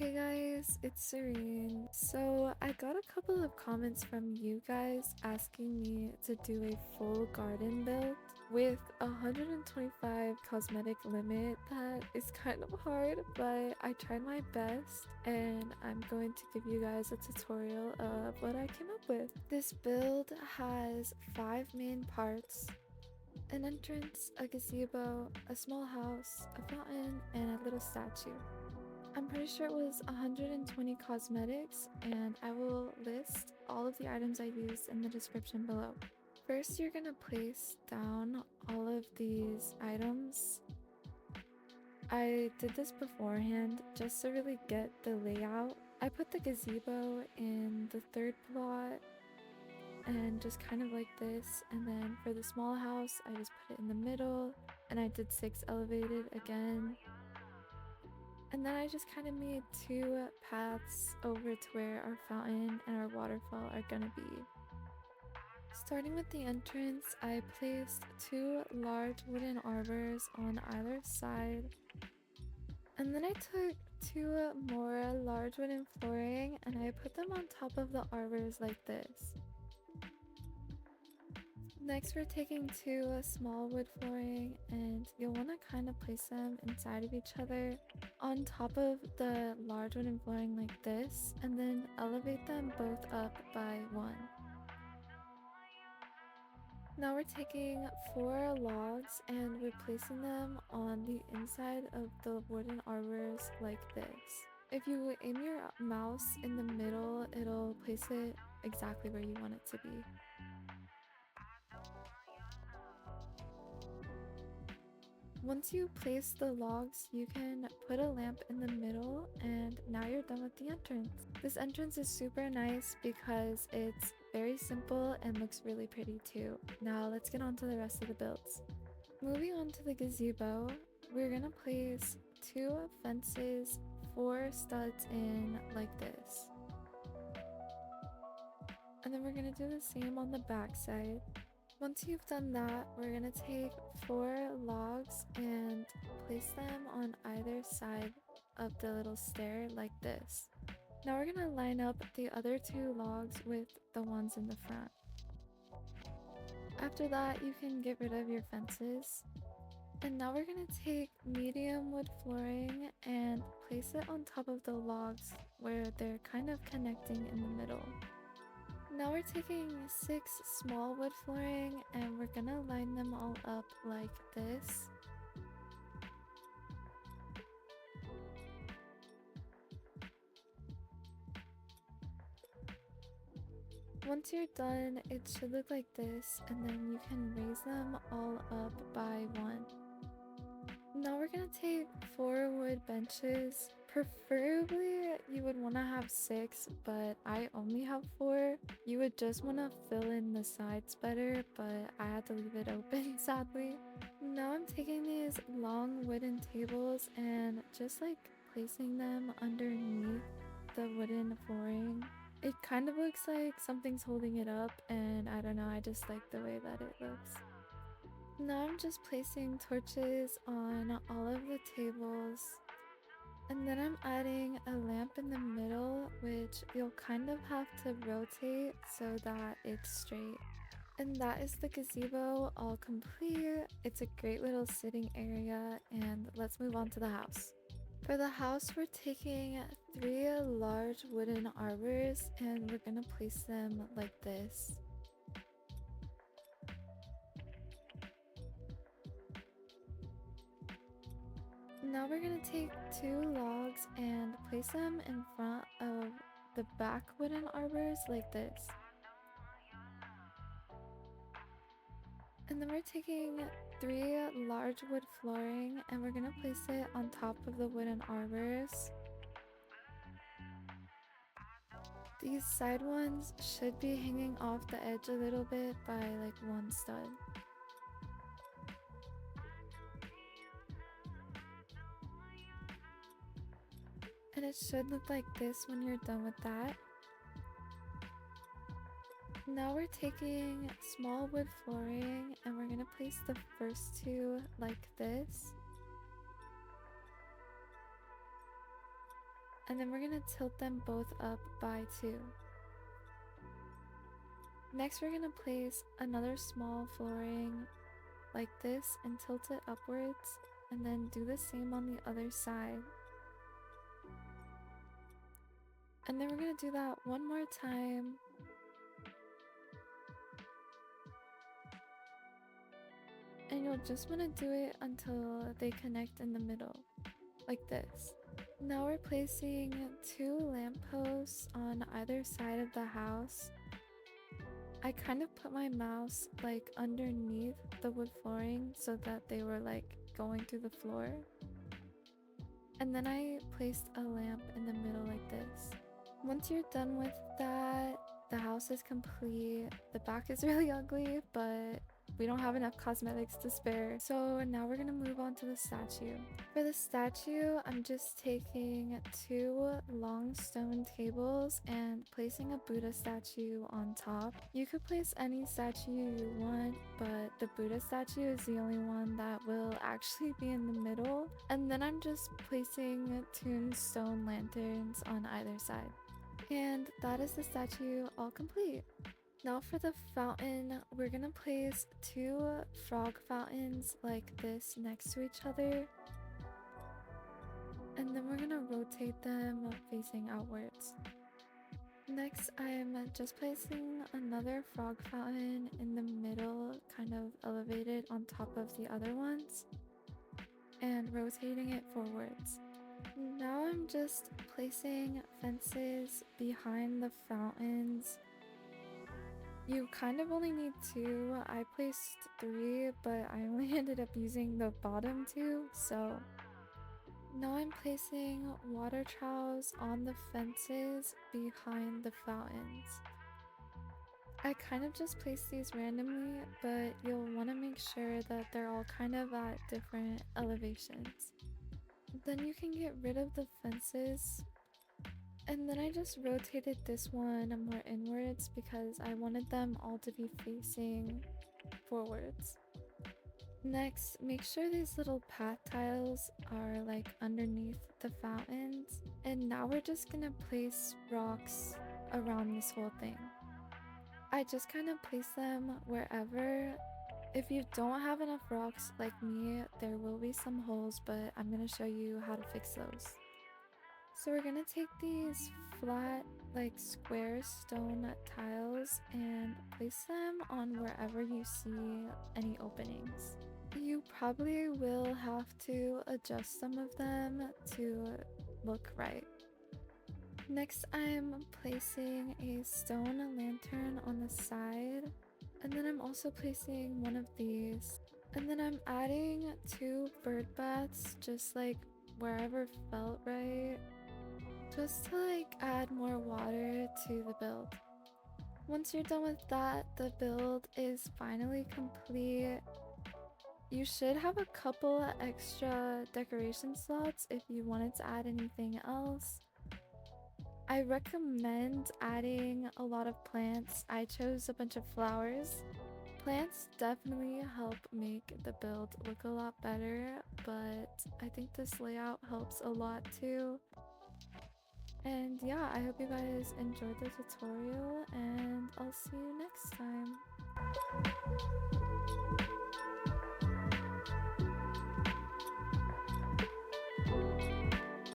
Hey guys, it's Serene. So I got a couple of comments from you guys asking me to do a full garden build with 125 cosmetic limit. That is kind of hard, but I tried my best and I'm going to give you guys a tutorial of what I came up with. This build has 5 main parts: an entrance, a gazebo, a small house, a fountain, and a little statue. I'm pretty sure it was 120 cosmetics, and I will list all of the items I used in the description below. First, you're gonna place down all of these items. I did this beforehand just to really get the layout. I put the gazebo in the third plot and just kind of like this, and then for the small house I just put it in the middle, and I did 6 elevated again. And then I just kind of made 2 paths over to where our fountain and our waterfall are gonna be. Starting with the entrance, I placed 2 large wooden arbors on either side. And then I took 2 more large wooden flooring and I put them on top of the arbors like this. Next, we're taking 2 small wood flooring, and you'll want to kind of place them inside of each other on top of the large wooden flooring like this, and then elevate them both up by 1. Now we're taking 4 logs and we're placing them on the inside of the wooden arbors like this. If you aim your mouse in the middle, it'll place it exactly where you want it to be. Once you place the logs, you can put a lamp in the middle, and now you're done with the entrance. This entrance is super nice because it's very simple and looks really pretty too. Now let's get on to the rest of the builds. Moving on to the gazebo, we're gonna place 2 fences, 4 studs in like this. And then we're gonna do the same on the back side. Once you've done that, we're gonna take 4 logs and place them on either side of the little stair like this. Now we're gonna line up the other 2 logs with the ones in the front. After that, you can get rid of your fences. And now we're gonna take medium wood flooring and place it on top of the logs where they're kind of connecting in the middle. Now we're taking 6 small wood flooring and we're gonna line them all up like this. Once you're done, it should look like this, and then you can raise them all up by 1. Now we're gonna take 4 wood benches. Preferably you would want to have 6, but I only have 4. You would just want to fill in the sides better, but I had to leave it open sadly. Now I'm taking these long wooden tables and just like placing them underneath the wooden flooring. It kind of looks like something's holding it up, and I don't know, I just like the way that it looks. Now I'm just placing torches on all of the tables, and then I'm adding a lamp in the middle, which you'll kind of have to rotate so that it's straight. And that is the gazebo all complete. It's a great little sitting area, and let's move on to the house. For the house, we're taking 3 large wooden arbors and we're gonna place them like this. Now we're gonna take 2 logs and place them in front of the back wooden arbors like this. And then we're taking 3 large wood flooring and we're gonna place it on top of the wooden arbors. These side ones should be hanging off the edge a little bit by like 1 stud. And it should look like this when you're done with that. Now we're taking small wood flooring and we're gonna place the first 2 like this. And then we're gonna tilt them both up by 2. Next, we're gonna place another small flooring like this and tilt it upwards, and then do the same on the other side. And then we're gonna do that one more time. And you'll just want to do it until they connect in the middle, like this. Now we're placing 2 lampposts on either side of the house. I kind of put my mouse like underneath the wood flooring so that they were like going through the floor. And then I placed a lamp in the middle like this. Once you're done with that, the house is complete. The back is really ugly, but we don't have enough cosmetics to spare. So now we're gonna move on to the statue. For the statue, I'm just taking 2 long stone tables and placing a Buddha statue on top. You could place any statue you want, but the Buddha statue is the only one that will actually be in the middle. And then I'm just placing tuned stone lanterns on either side. And that is the statue all complete. Now for the fountain, we're gonna place 2 frog fountains like this next to each other. And then we're gonna rotate them facing outwards. Next, I'm just placing another frog fountain in the middle, kind of elevated on top of the other ones, and rotating it forwards. Now I'm just placing fences behind the fountains. You kind of only need 2. I placed 3, but I only ended up using the bottom 2, so now I'm placing water troughs on the fences behind the fountains. I kind of just placed these randomly, but you'll want to make sure that they're all kind of at different elevations. Then you can get rid of the fences. And then I just rotated this one more inwards because I wanted them all to be facing forwards. Next, make sure these little path tiles are like underneath the fountains. And now we're just gonna place rocks around this whole thing. I just kind of place them wherever. If you don't have enough rocks like me, there will be some holes, but I'm gonna show you how to fix those. So we're gonna take these flat, like square stone tiles and place them on wherever you see any openings. You probably will have to adjust some of them to look right. Next, I'm placing a stone lantern on the side, and then I'm also placing one of these. And then I'm adding 2 bird baths just like wherever felt right, just to like add more water to the build. Once you're done with that, the build is finally complete. You should have a couple extra decoration slots if you wanted to add anything else. I recommend adding a lot of plants. I chose a bunch of flowers. Plants definitely help make the build look a lot better, but I think this layout helps a lot too. And yeah, I hope you guys enjoyed the tutorial, and I'll see you next time.